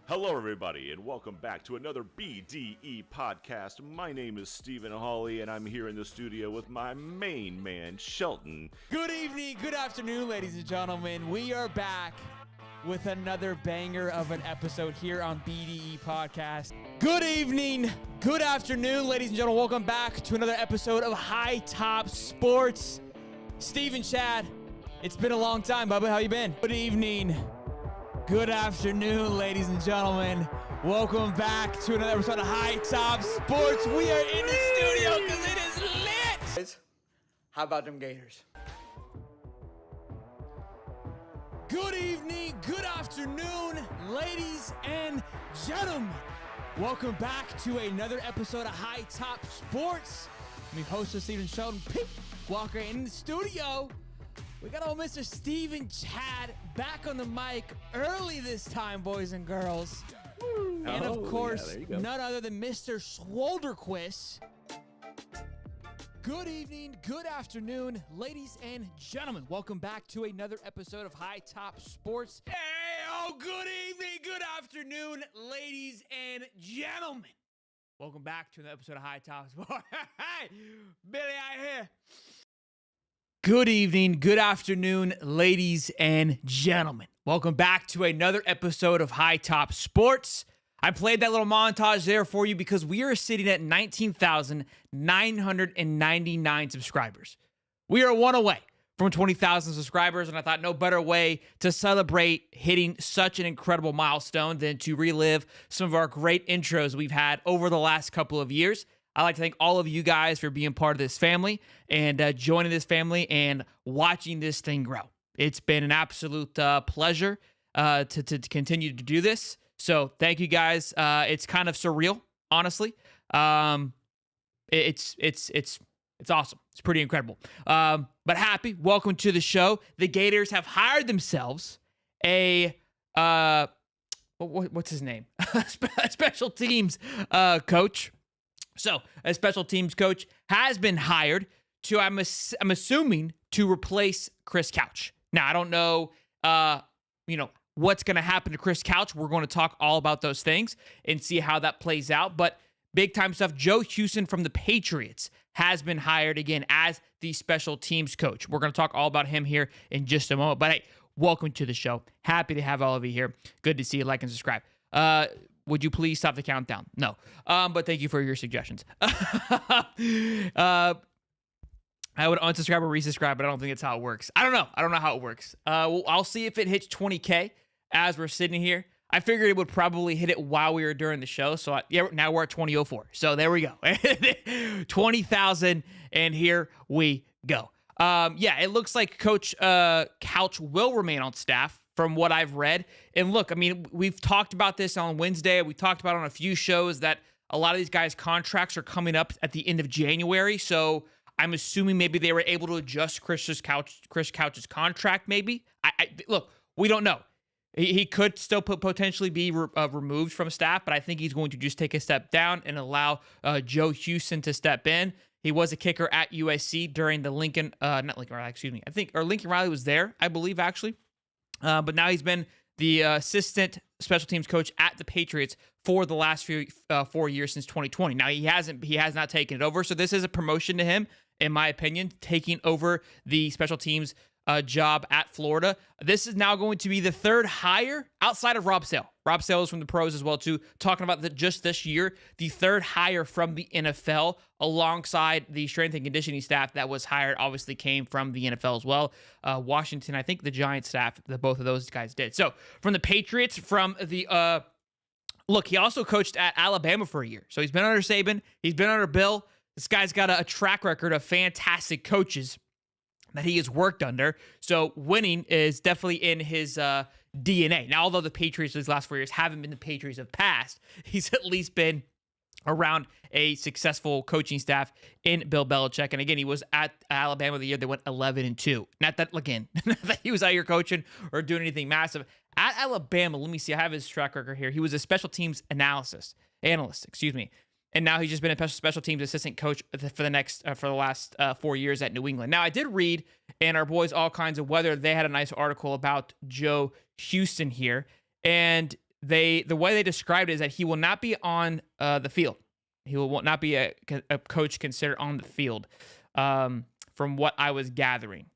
Hello, everybody, and welcome back to another BDE podcast. My name is Stephen Hawley, and I'm here in the studio with my main man, Shelton. Good evening, good afternoon, ladies and gentlemen. We are back with another banger of an episode here on BDE Podcast. Good evening, good afternoon, ladies and gentlemen. Welcome back to another episode of High Top Sports. Stephen, Chad, it's been a long time, Bubba. How you been? Good evening. Good afternoon, ladies and gentlemen. Welcome back to another episode of High Top Sports. We are in the studio because it is lit. How about them Gators? Good evening, good afternoon, ladies and gentlemen. Welcome back to another episode of High Top Sports. I'm your host, Stephen Sheldon Pink Walker, in the studio. We got old Mr. Stephen Chad back on the mic early this time, boys and girls. And of course, none other than Mr. Swolderquist. Good evening, good afternoon, ladies and gentlemen. Welcome back to another episode of High Top Sports. Good evening, good afternoon, ladies and gentlemen. Welcome back to another episode of High Top Sports. Hey, Billy out here. Good evening, good afternoon, ladies and gentlemen. Welcome back to another episode of High Top Sports. I played that little montage there for you because we are sitting at 19,999 subscribers. We are one away from 20,000 subscribers, and I thought no better way to celebrate hitting such an incredible milestone than to relive some of our great intros we've had over the last couple of years. I'd like to thank all of you guys for being part of this family and joining this family and watching this thing grow. It's been an absolute pleasure to continue to do this. So thank you guys. It's kind of surreal, honestly. It's awesome. It's pretty incredible. But happy. Welcome to the show. The Gators have hired themselves a what's his name? A special teams coach. So, a special teams coach has been hired to, I'm assuming, to replace Chris Couch. Now, I don't know, what's going to happen to Chris Couch. We're going to talk all about those things and see how that plays out. But big time stuff. Joe Houston from the Patriots has been hired again as the special teams coach. We're going to talk all about him here in just a moment. But hey, welcome to the show. Happy to have all of you here. Good to see you. Like and subscribe. Would you please stop the countdown? No. But thank you for your suggestions. I would unsubscribe or resubscribe, but I don't think it's how it works. I don't know how it works. I'll see if it hits 20K as we're sitting here. I figured it would probably hit it while we were during the show. So now we're at 2004. So there we go. 20,000, and here we go. It looks like Coach Couch will remain on staff, from what I've read. And look, I mean, we've talked about this on Wednesday. We talked about it on a few shows that a lot of these guys' contracts are coming up at the end of January. So I'm assuming maybe they were able to adjust Chris Couch's contract, maybe. Look, we don't know. He could still potentially be removed from staff, but I think he's going to just take a step down and allow Joe Houston to step in. He was a kicker at USC during the Lincoln Riley was there, I believe, actually. But now he's been the assistant special teams coach at the Patriots for the last 4 years since 2020. Now he has not taken it over. So this is a promotion to him, in my opinion, taking over the special teams job at Florida. This is now going to be the third hire outside of Rob Sale. Rob Sale is from the pros as well, too. Talking about just this year, the third hire from the NFL alongside the strength and conditioning staff that was hired obviously came from the NFL as well. Washington, I think the Giants staff, both of those guys did. So from the Patriots, from the look, he also coached at Alabama for a year. So he's been under Saban. He's been under Bill. This guy's got a track record of fantastic coaches that he has worked under. So winning is definitely in his DNA. Now, although the Patriots these last 4 years haven't been the Patriots of past, he's at least been around a successful coaching staff in Bill Belichick. And again, he was at Alabama the year they went 11-2. Not that he was out here coaching or doing anything massive. At Alabama, let me see, I have his track record here. He was a special teams analyst, and now he's just been a special teams assistant coach for the last 4 years at New England. Now, I did read in our boys All Kinds of Weather, they had a nice article about Joe Houston here, and the way they described it is that he will not be on the field. He will not be a coach considered on the field, from what I was gathering.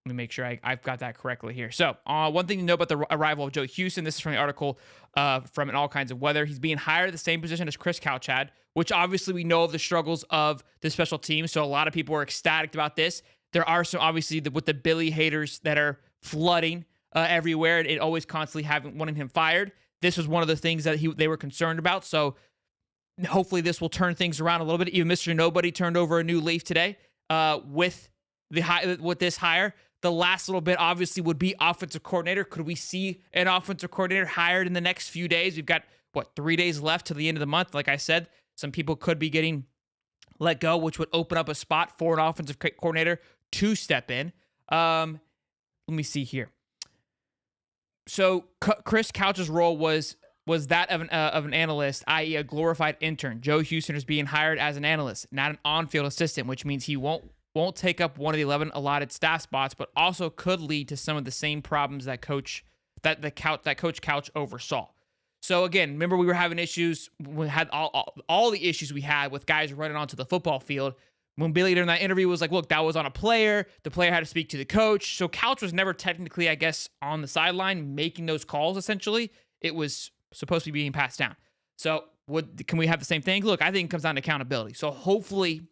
Let me make sure I've got that correctly here. So, one thing to know about the arrival of Joe Houston, this is from the article from In All Kinds of Weather. He's being hired at the same position as Chris Couch had, which obviously we know of the struggles of the special teams, so a lot of people are ecstatic about this. There are some, obviously, with the Billy haters that are flooding everywhere, and always constantly wanting him fired. This was one of the things that they were concerned about, so hopefully this will turn things around a little bit. Even Mr. Nobody turned over a new leaf today with this hire. The last little bit, obviously, would be offensive coordinator. Could we see an offensive coordinator hired in the next few days? We've got, 3 days left to the end of the month. Like I said, some people could be getting let go, which would open up a spot for an offensive coordinator to step in. Let me see here. So Chris Couch's role was that of an analyst, i.e. a glorified intern. Joe Houston is being hired as an analyst, not an on-field assistant, which means he won't take up one of the 11 allotted staff spots, but also could lead to some of the same problems that Coach Couch oversaw. So again, remember we were having issues. We had all the issues we had with guys running onto the football field. When Billy during that interview was like, look, that was on a player. The player had to speak to the coach. So Couch was never technically, I guess, on the sideline making those calls, essentially. It was supposed to be being passed down. So can we have the same thing? Look, I think it comes down to accountability. So hopefully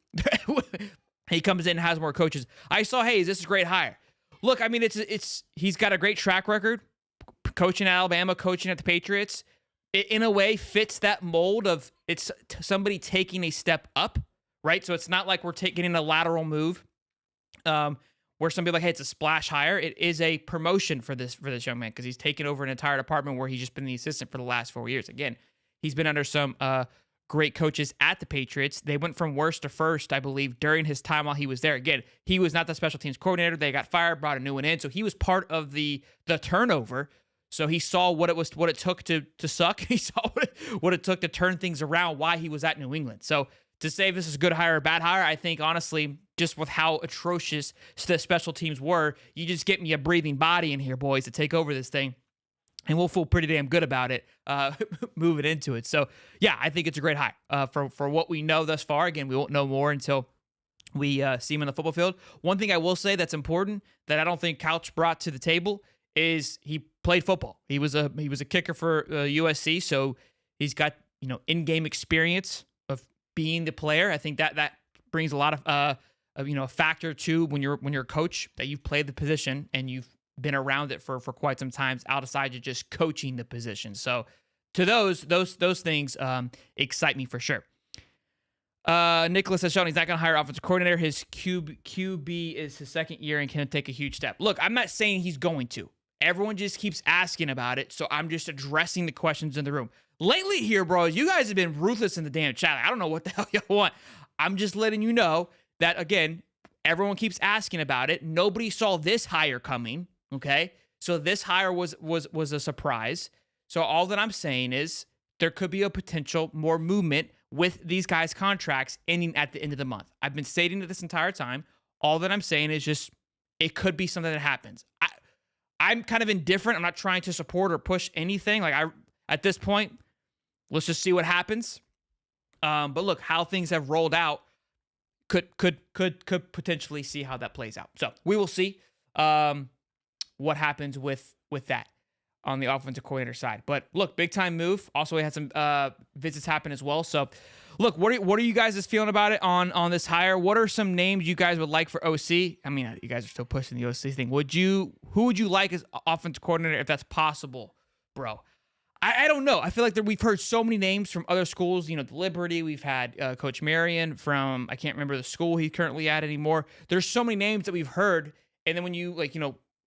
he comes in and has more coaches. I saw Hayes. This is a great hire. Look, I mean, he's got a great track record, coaching at Alabama, coaching at the Patriots. It, in a way, fits that mold of it's somebody taking a step up, right? So it's not like we're getting a lateral move, where some people are like, hey, it's a splash hire. It is a promotion for this young man because he's taken over an entire department where he's just been the assistant for the last 4 years. Again, he's been under some great coaches at the Patriots. They went from worst to first, I believe, during his time while he was there. Again, he was not the special teams coordinator. They got fired, brought a new one in. So he was part of the turnover. So he saw what it took to suck. He saw what it took to turn things around, why he was at New England. So to say this is a good hire or bad hire, I think, honestly, just with how atrocious the special teams were, you just get me a breathing body in here, boys, to take over this thing. And we'll feel pretty damn good about it moving into it. So, yeah, I think it's a great hire. For what we know thus far, again, we won't know more until we see him in the football field. One thing I will say that's important that I don't think Couch brought to the table is he played football. He was a kicker for USC, so he's got in-game experience of being the player. I think that brings a lot of a factor to when you're a coach that you've played the position and you've been around it for quite some time outside of just coaching the position. So to those things excite me for sure. Nicholas has shown he's not going to hire offensive coordinator. His QB is his second year and can take a huge step. Look, I'm not saying he's going to. Everyone just keeps asking about it, so I'm just addressing the questions in the room. Lately here, bro, you guys have been ruthless in the damn chat. I don't know what the hell y'all want. I'm just letting you know that, again, everyone keeps asking about it. Nobody saw this hire coming. Okay, so this hire was a surprise. So all that I'm saying is there could be a potential more movement with these guys' contracts ending at the end of the month. I've been stating it this entire time. All that I'm saying is just it could be something that happens. I'm kind of indifferent. I'm not trying to support or push anything. At this point, let's just see what happens. But look, how things have rolled out could potentially see how that plays out. So we will see. What happens with that on the offensive coordinator side. But look, big time move. Also, we had some visits happen as well. So look, what are you guys feeling about it on this hire? What are some names you guys would like for OC? I mean, you guys are still pushing the OC thing. Who would you like as offensive coordinator if that's possible, bro? I don't know. I feel like we've heard so many names from other schools. The Liberty. We've had Coach Marion from, I can't remember the school he's currently at anymore. There's so many names that we've heard. And then when you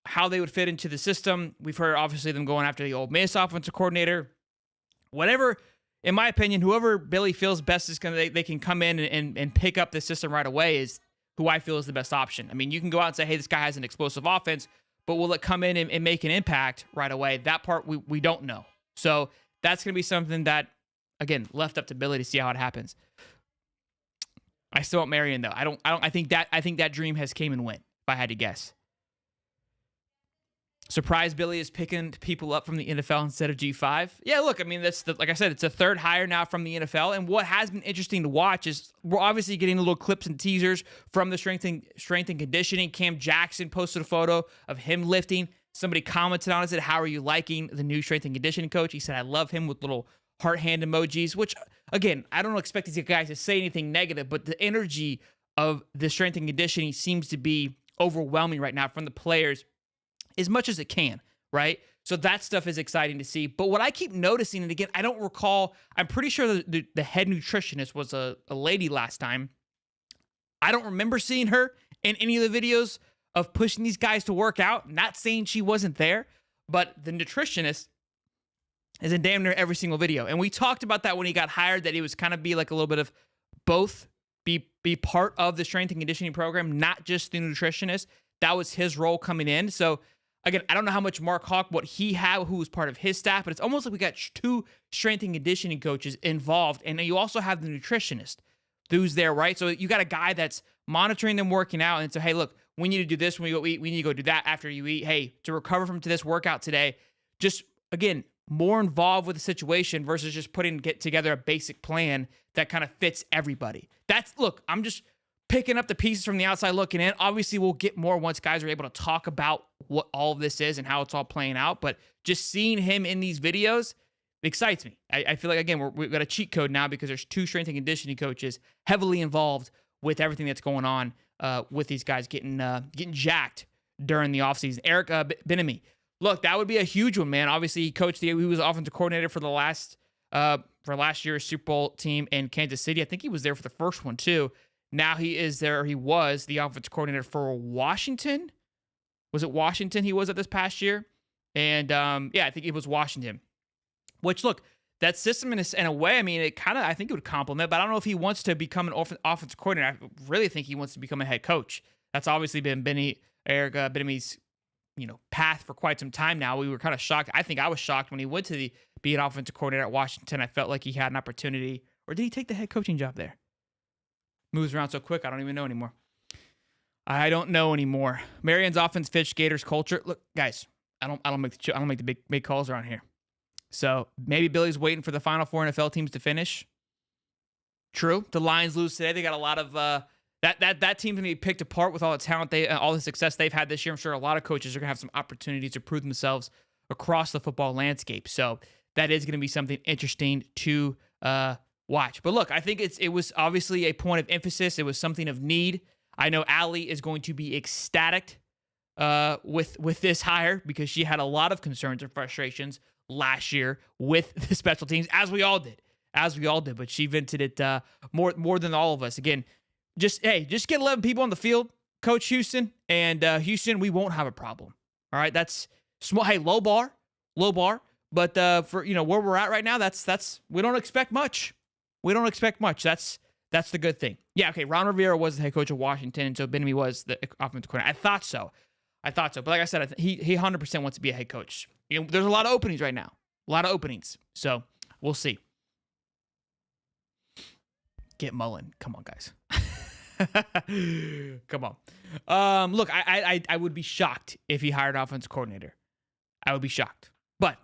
how they would fit into the system. We've heard, obviously, them going after the Ole Miss offensive coordinator. Whatever, in my opinion, whoever Billy feels best is they can come in and pick up the system right away is who I feel is the best option. I mean, you can go out and say, hey, this guy has an explosive offense, but will it come in and make an impact right away? That part we don't know. So that's going to be something that, again, left up to Billy to see how it happens. I still want Marion, though. I think that dream has came and went, if I had to guess. Surprise Billy is picking people up from the NFL instead of G5. Yeah, look, I mean, like I said, it's a third hire now from the NFL. And what has been interesting to watch is we're obviously getting little clips and teasers from the strength and conditioning. Cam Jackson posted a photo of him lifting. Somebody commented on it, said, "How are you liking the new strength and conditioning coach?" He said, "I love him," with little heart hand emojis, which, again, I don't expect these guys to say anything negative, but the energy of the strength and conditioning seems to be overwhelming right now from the players as much as it can, right? So that stuff is exciting to see. But what I keep noticing, and again, I don't recall, I'm pretty sure the head nutritionist was a lady last time. I don't remember seeing her in any of the videos of pushing these guys to work out. Not saying she wasn't there, but the nutritionist is in damn near every single video. And we talked about that when he got hired, that he was kind of be like a little bit of both, be part of the strength and conditioning program, not just the nutritionist. That was his role coming in. So again, I don't know how much Mark Hawk, what he had, who was part of his staff, but it's almost like we got two strength and conditioning coaches involved. And then you also have the nutritionist who's there, right? So you got a guy that's monitoring them working out. And so, hey, look, we need to do this when we go eat. We need to go do that after you eat. Hey, to recover from this workout today, just, again, more involved with the situation versus just get together a basic plan that kind of fits everybody. Look, I'm just picking up the pieces from the outside looking in. Obviously, we'll get more once guys are able to talk about what all of this is and how it's all playing out. But just seeing him in these videos excites me. I feel like, again, we've got a cheat code now because there's two strength and conditioning coaches heavily involved with everything that's going on with these guys getting jacked during the offseason. Eric Bieniemy. Look, that would be a huge one, man. Obviously, he was offensive coordinator for the last year's Super Bowl team in Kansas City. I think he was there for the first one too. Now he was the offensive coordinator for Washington. Was it Washington he was at this past year? And I think it was Washington. Which, look, that system in a way, I mean, I think it would complement, but I don't know if he wants to become an offensive coordinator. I really think he wants to become a head coach. That's obviously been Eric Bieniemy's path for quite some time now. We were kind of shocked. I think I was shocked when he went to be an offensive coordinator at Washington. I felt like he had an opportunity. Or did he take the head coaching job there? Moves around so quick, I don't even know anymore. I don't know anymore. Marian's offense fits Gators culture. Look, guys, I don't make the big calls around here. So maybe Billy's waiting for the Final Four NFL teams to finish. True. The Lions lose today. They got a lot of that team's gonna be picked apart with all the talent all the success they've had this year. I'm sure a lot of coaches are gonna have some opportunities to prove themselves across the football landscape. So that is gonna be something interesting to watch. But look, I think it was obviously a point of emphasis. It was something of need. I know Allie is going to be ecstatic with this hire because she had a lot of concerns and frustrations last year with the special teams, as we all did. But she vented it more than all of us. Again, just get 11 people on the field, Coach Houston, and Houston, we won't have a problem. All right, that's small. Hey, low bar, but for where we're at right now, that's we don't expect much. That's the good thing. Yeah, okay. Ron Rivera was the head coach of Washington, and so Bieniemy was the offensive coordinator. I thought so. But like I said, he 100% wants to be a head coach. There's a lot of openings right now. So we'll see. Get Mullen. Come on, guys. Come on. Look, I would be shocked if he hired an offensive coordinator. I would be shocked. But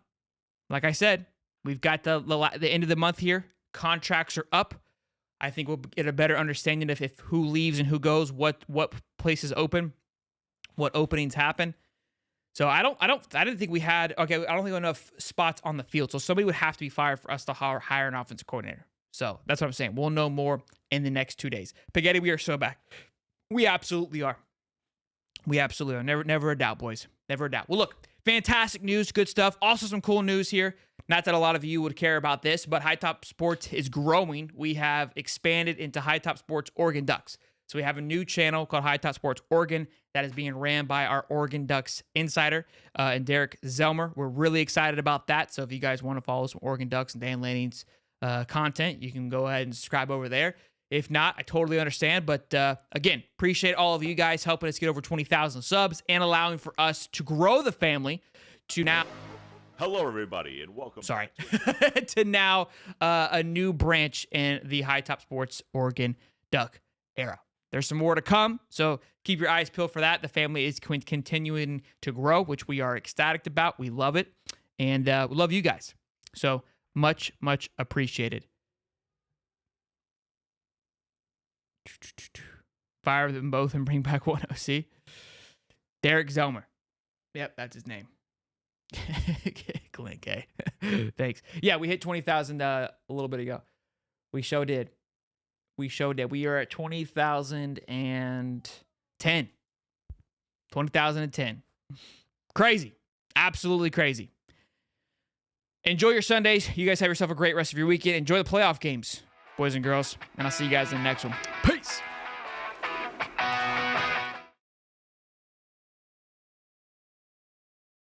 like I said, we've got the end of the month here. Contracts are up. I think we'll get a better understanding of if who leaves and who goes, what places open, what openings happen. So I didn't think we had, I don't think we had enough spots on the field. So somebody would have to be fired for us to hire an offensive coordinator. So that's what I'm saying. We'll know more in the next 2 days. Spaghetti, we are so back. We absolutely are. Never a doubt, boys. Never a doubt. Well, look, fantastic news, good stuff. Also some cool news here. Not that a lot of you would care about this, but High Top Sports is growing. We have expanded into High Top Sports Oregon Ducks. So we have a new channel called High Top Sports Oregon that is being ran by our Oregon Ducks insider and Derek Zelmer. We're really excited about that. So if you guys want to follow some Oregon Ducks and Dan Lanning's content, you can go ahead and subscribe over there. If not, I totally understand. But again, appreciate all of you guys helping us get over 20,000 subs and allowing for us to grow the family to now. Hello, everybody, and welcome. Sorry. To now a new branch in the High Top Sports Oregon Duck era. There's some more to come, so keep your eyes peeled for that. The family is continuing to grow, which we are ecstatic about. We love it, and we love you guys. So much, much appreciated. Fire them both and bring back one OC. Derek Zomer. Yep, that's his name. Glenn K. Thanks. Yeah, we hit 20,000 a little bit ago. We sure did. We are at 20,010. 20,010. Crazy. Absolutely crazy. Enjoy your Sundays. You guys have yourself a great rest of your weekend. Enjoy the playoff games, boys and girls. And I'll see you guys in the next one. Peace.